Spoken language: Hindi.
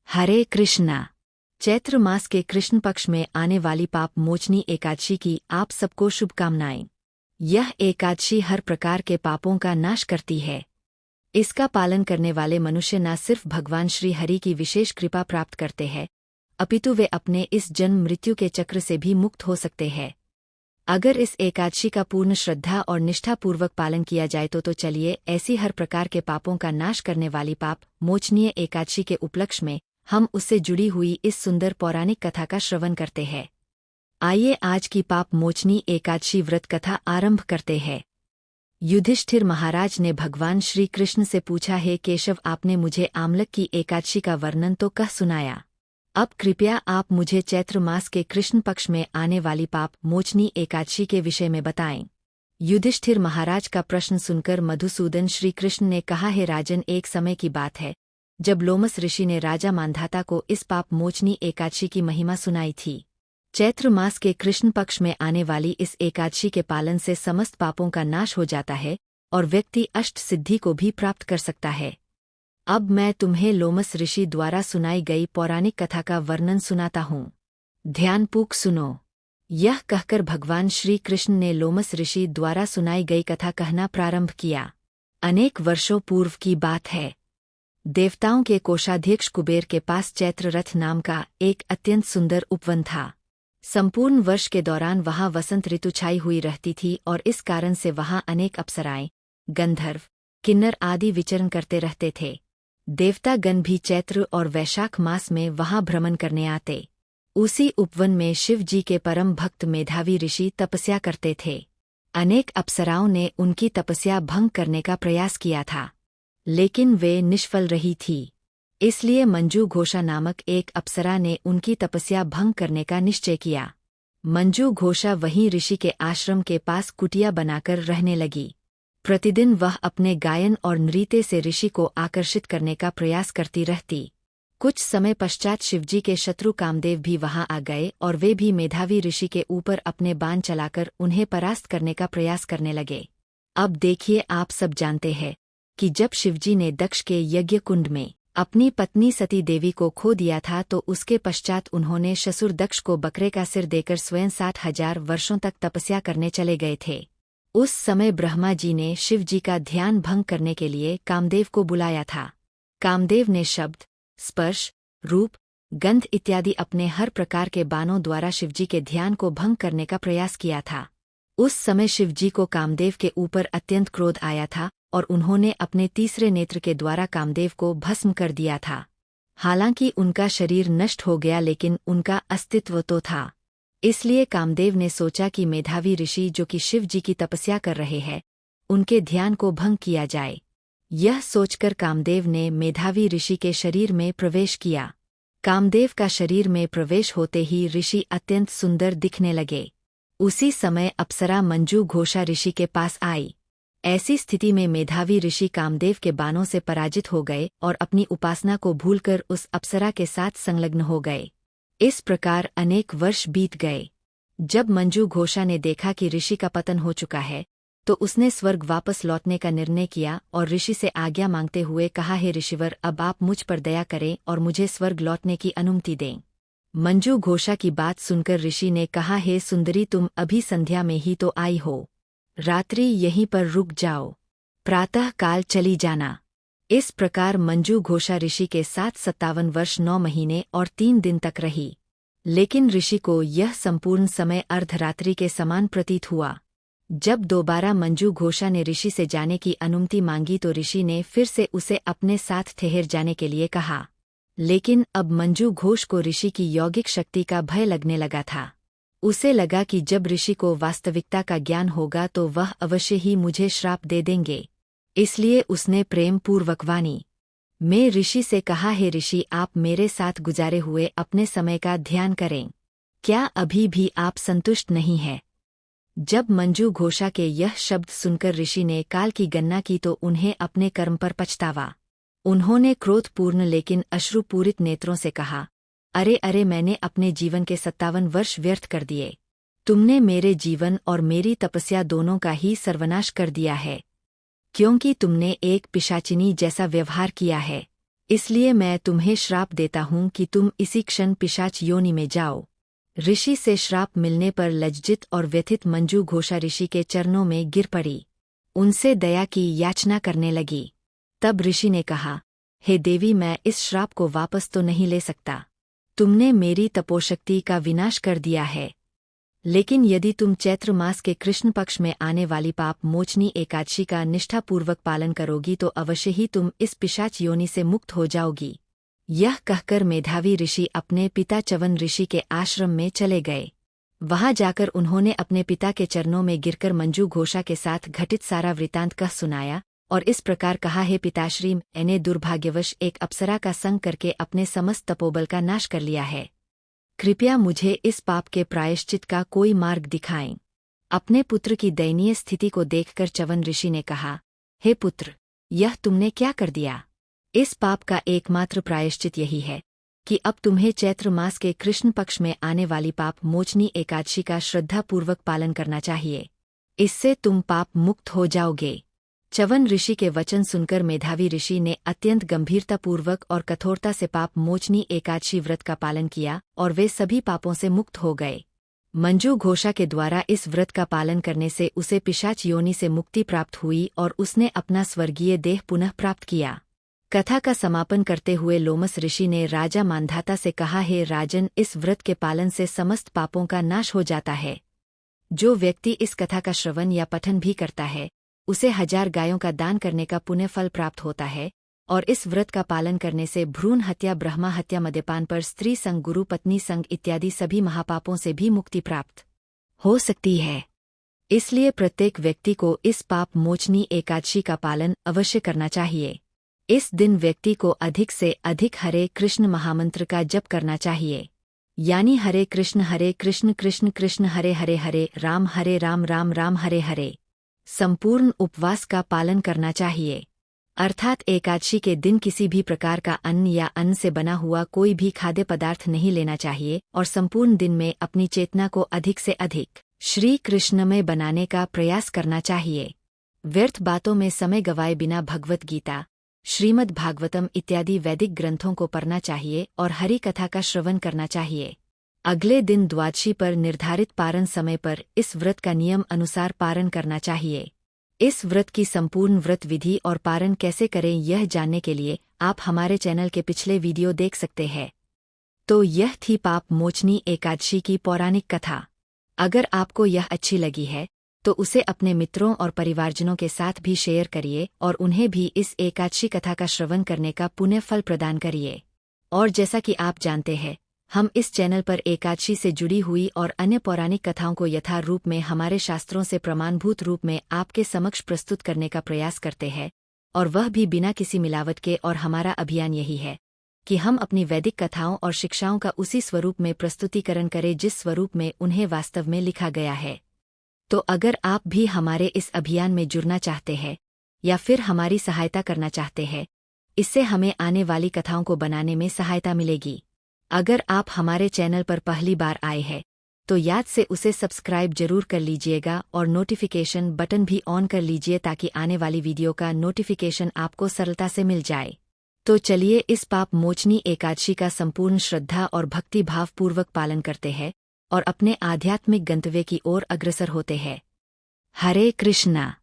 हरे कृष्णा। चैत्र मास के कृष्ण पक्ष में आने वाली पाप मोचनी एकादशी की आप सबको शुभकामनाएं। यह एकादशी हर प्रकार के पापों का नाश करती है। इसका पालन करने वाले मनुष्य न सिर्फ भगवान श्री हरि की विशेष कृपा प्राप्त करते हैं, अपितु वे अपने इस जन्म मृत्यु के चक्र से भी मुक्त हो सकते हैं। अगर इस एकादशी का पूर्ण श्रद्धा और निष्ठापूर्वक पालन किया जाए तो चलिए ऐसी हर प्रकार के पापों का नाश करने वाली पाप मोचनीय एकादशी के उपलक्ष्य में हम उससे जुड़ी हुई इस सुंदर पौराणिक कथा का श्रवण करते हैं। आइए आज की पाप मोचनी एकादशी व्रत कथा आरंभ करते हैं। युधिष्ठिर महाराज ने भगवान श्री कृष्ण से पूछा, हे केशव, आपने मुझे आमलक की एकादशी का वर्णन तो कह सुनाया, अब कृपया आप मुझे चैत्र मास के कृष्ण पक्ष में आने वाली पाप मोचनी एकादशी के विषय में बताएं। युधिष्ठिर महाराज का प्रश्न सुनकर मधुसूदन श्री कृष्ण ने कहा, हे राजन, एक समय की बात है जब लोमस ऋषि ने राजा मांधाता को इस पाप मोचनी एकादशी की महिमा सुनाई थी। चैत्र मास के कृष्ण पक्ष में आने वाली इस एकादशी के पालन से समस्त पापों का नाश हो जाता है और व्यक्ति अष्ट सिद्धि को भी प्राप्त कर सकता है। अब मैं तुम्हें लोमस ऋषि द्वारा सुनाई गई पौराणिक कथा का वर्णन सुनाता हूँ। ध्यानपूर्वक सुनो। यह कहकर भगवान श्री कृष्ण ने लोमस ऋषि द्वारा सुनाई गई कथा कहना प्रारंभ किया। अनेक वर्षों पूर्व की बात है। देवताओं के कोषाध्यक्ष कुबेर के पास चैत्र रथ नाम का एक अत्यंत सुंदर उपवन था। संपूर्ण वर्ष के दौरान वहां वसंत ऋतु छाई हुई रहती थी और इस कारण से वहां अनेक अप्सराएं, गंधर्व, किन्नर आदि विचरण करते रहते थे। देवतागण भी चैत्र और वैशाख मास में वहां भ्रमण करने आते। उसी उपवन में शिव जी के परम भक्त मेधावी ऋषि तपस्या करते थे। अनेक अप्सराओं ने उनकी तपस्या भंग करने का प्रयास किया था, लेकिन वे निष्फल रही थी। इसलिए मंजू घोषा नामक एक अप्सरा ने उनकी तपस्या भंग करने का निश्चय किया। मंजू घोषा वहीं ऋषि के आश्रम के पास कुटिया बनाकर रहने लगी। प्रतिदिन वह अपने गायन और नृत्य से ऋषि को आकर्षित करने का प्रयास करती रहती। कुछ समय पश्चात शिवजी के शत्रु कामदेव भी वहां आ गए और वे भी मेधावी ऋषि के ऊपर अपने बाण चलाकर उन्हें परास्त करने का प्रयास करने लगे। अब देखिए, आप सब जानते हैं कि जब शिवजी ने दक्ष के यज्ञ कुंड में अपनी पत्नी सती देवी को खो दिया था तो उसके पश्चात उन्होंने ससुर दक्ष को बकरे का सिर देकर स्वयं 60,000 वर्षों तक तपस्या करने चले गए थे। उस समय ब्रह्मा जी ने शिव जी का ध्यान भंग करने के लिए कामदेव को बुलाया था। कामदेव ने शब्द, स्पर्श, रूप, गंध इत्यादि अपने हर प्रकार के बाणों द्वारा शिवजी के ध्यान को भंग करने का प्रयास किया था। उस समय शिवजी को कामदेव के ऊपर अत्यंत क्रोध आया था और उन्होंने अपने तीसरे नेत्र के द्वारा कामदेव को भस्म कर दिया था। हालांकि उनका शरीर नष्ट हो गया, लेकिन उनका अस्तित्व तो था। इसलिए कामदेव ने सोचा कि मेधावी ऋषि जो कि शिव जी की तपस्या कर रहे हैं, उनके ध्यान को भंग किया जाए। यह सोचकर कामदेव ने मेधावी ऋषि के शरीर में प्रवेश किया। कामदेव का शरीर में प्रवेश होते ही ऋषि अत्यंत सुंदर दिखने लगे। उसी समय अप्सरा मंजू घोषा ऋषि के पास आई। ऐसी स्थिति में मेधावी ऋषि कामदेव के बाणों से पराजित हो गए और अपनी उपासना को भूलकर उस अप्सरा के साथ संलग्न हो गए। इस प्रकार अनेक वर्ष बीत गए। जब मंजू घोषा ने देखा कि ऋषि का पतन हो चुका है तो उसने स्वर्ग वापस लौटने का निर्णय किया और ऋषि से आज्ञा मांगते हुए कहा, हे ऋषिवर, अब आप मुझ पर दया करें और मुझे स्वर्ग लौटने की अनुमति दें। मंजू घोषा की बात सुनकर ऋषि ने कहा, हे सुंदरी, तुम अभी संध्या में ही तो आई हो, रात्रि यहीं पर रुक जाओ, प्रातः काल चली जाना। इस प्रकार मंजू घोषा ऋषि के साथ 57 वर्ष 9 महीने और 3 दिन तक रही। लेकिन ऋषि को यह संपूर्ण समय अर्धरात्रि के समान प्रतीत हुआ। जब दोबारा मंजू घोषा ने ऋषि से जाने की अनुमति मांगी तो ऋषि ने फिर से उसे अपने साथ ठहर जाने के लिए कहा। लेकिन अब मंजू घोष को ऋषि की यौगिक शक्ति का भय लगने लगा था। उसे लगा कि जब ऋषि को वास्तविकता का ज्ञान होगा तो वह अवश्य ही मुझे श्राप दे देंगे। इसलिए उसने प्रेम पूर्वक वाणी में ऋषि से कहा, हे ऋषि, आप मेरे साथ गुजारे हुए अपने समय का ध्यान करें। क्या अभी भी आप संतुष्ट नहीं हैं? जब मंजू घोषा के यह शब्द सुनकर ऋषि ने काल की गणना की तो उन्हें अपने कर्म पर पछतावा। उन्होंने क्रोधपूर्ण लेकिन अश्रुपूरित नेत्रों से कहा, अरे अरे, मैंने अपने जीवन के 57 वर्ष व्यर्थ कर दिए। तुमने मेरे जीवन और मेरी तपस्या दोनों का ही सर्वनाश कर दिया है, क्योंकि तुमने एक पिशाचिनी जैसा व्यवहार किया है। इसलिए मैं तुम्हें श्राप देता हूँ कि तुम इसी क्षण पिशाच योनि में जाओ। ऋषि से श्राप मिलने पर लज्जित और व्यथित मंजू घोषा ऋषि के चरणों में गिर पड़ी। उनसे दया की याचना करने लगी। तब ऋषि ने कहा, हे देवी, मैं इस श्राप को वापस तो नहीं ले सकता। तुमने मेरी तपोशक्ति का विनाश कर दिया है। लेकिन यदि तुम चैत्र मास के कृष्ण पक्ष में आने वाली पाप मोचनी एकादशी का निष्ठापूर्वक पालन करोगी तो अवश्य ही तुम इस पिशाच योनि से मुक्त हो जाओगी। यह कहकर मेधावी ऋषि अपने पिता च्यवन ऋषि के आश्रम में चले गए। वहां जाकर उन्होंने अपने पिता के चरणों में गिरकर मंजू घोषा के साथ घटित सारा वृतांत कह सुनाया और इस प्रकार कहा, हे पिताश्री, मैंने दुर्भाग्यवश एक अप्सरा का संग करके अपने समस्त तपोबल का नाश कर लिया है। कृपया मुझे इस पाप के प्रायश्चित का कोई मार्ग दिखाएं। अपने पुत्र की दयनीय स्थिति को देखकर च्यवन ऋषि ने कहा, हे पुत्र, यह तुमने क्या कर दिया? इस पाप का एकमात्र प्रायश्चित यही है कि अब तुम्हें चैत्र मास के कृष्ण पक्ष में आने वाली पाप मोचनी एकादशी का श्रद्धापूर्वक पालन करना चाहिए। इससे तुम पाप मुक्त हो जाओगे। च्यवन ऋषि के वचन सुनकर मेधावी ऋषि ने अत्यंत गंभीरतापूर्वक और कठोरता से पाप मोचनी एकादशी व्रत का पालन किया और वे सभी पापों से मुक्त हो गए। मंजू घोषा के द्वारा इस व्रत का पालन करने से उसे पिशाच योनि से मुक्ति प्राप्त हुई और उसने अपना स्वर्गीय देह पुनः प्राप्त किया। कथा का समापन करते हुए लोमस ऋषि ने राजा मांधाता से कहा, हे राजन, इस व्रत के पालन से समस्त पापों का नाश हो जाता है। जो व्यक्ति इस कथा का श्रवण या पठन भी करता है उसे 1000 गायों का दान करने का पुण्य फल प्राप्त होता है और इस व्रत का पालन करने से भ्रूण हत्या, ब्रह्मा हत्या, मद्यपान पर स्त्री संग, गुरु पत्नी संग इत्यादि सभी महापापों से भी मुक्ति प्राप्त हो सकती है। इसलिए प्रत्येक व्यक्ति को इस पाप मोचनी एकादशी का पालन अवश्य करना चाहिए। इस दिन व्यक्ति को अधिक से अधिक हरे कृष्ण महामंत्र का जप करना चाहिए, यानी हरे कृष्ण कृष्ण कृष्ण हरे हरे, हरे राम राम राम हरे हरे। संपूर्ण उपवास का पालन करना चाहिए, अर्थात एकादशी के दिन किसी भी प्रकार का अन्न या अन्न से बना हुआ कोई भी खाद्य पदार्थ नहीं लेना चाहिए और संपूर्ण दिन में अपनी चेतना को अधिक से अधिक श्री कृष्णमय बनाने का प्रयास करना चाहिए। व्यर्थ बातों में समय गवाए बिना भगवत गीता, श्रीमद् भागवतम इत्यादि वैदिक ग्रंथों को पढ़ना चाहिए और हरि कथा का श्रवण करना चाहिए। अगले दिन द्वादशी पर निर्धारित पारण समय पर इस व्रत का नियम अनुसार पारण करना चाहिए। इस व्रत की संपूर्ण व्रत विधि और पारण कैसे करें यह जानने के लिए आप हमारे चैनल के पिछले वीडियो देख सकते हैं। तो यह थी पाप मोचनी एकादशी की पौराणिक कथा। अगर आपको यह अच्छी लगी है तो उसे अपने मित्रों और परिवारजनों के साथ भी शेयर करिए और उन्हें भी इस एकादशी कथा का श्रवण करने का पुण्य फल प्रदान करिए। और जैसा कि आप जानते हैं, हम इस चैनल पर एकादशी से जुड़ी हुई और अन्य पौराणिक कथाओं को यथार्थ रूप में हमारे शास्त्रों से प्रमाणभूत रूप में आपके समक्ष प्रस्तुत करने का प्रयास करते हैं, और वह भी बिना किसी मिलावट के। और हमारा अभियान यही है कि हम अपनी वैदिक कथाओं और शिक्षाओं का उसी स्वरूप में प्रस्तुतिकरण करें जिस स्वरूप में उन्हें वास्तव में लिखा गया है। तो अगर आप भी हमारे इस अभियान में जुड़ना चाहते हैं या फिर हमारी सहायता करना चाहते हैं, इससे हमें आने वाली कथाओं को बनाने में सहायता मिलेगी। अगर आप हमारे चैनल पर पहली बार आए हैं तो याद से उसे सब्सक्राइब जरूर कर लीजिएगा और नोटिफिकेशन बटन भी ऑन कर लीजिए ताकि आने वाली वीडियो का नोटिफिकेशन आपको सरलता से मिल जाए। तो चलिए इस पाप मोचनी एकादशी का संपूर्ण श्रद्धा और भक्ति भावपूर्वक पालन करते हैं और अपने आध्यात्मिक गंतव्य की ओर अग्रसर होते हैं। हरे कृष्णा।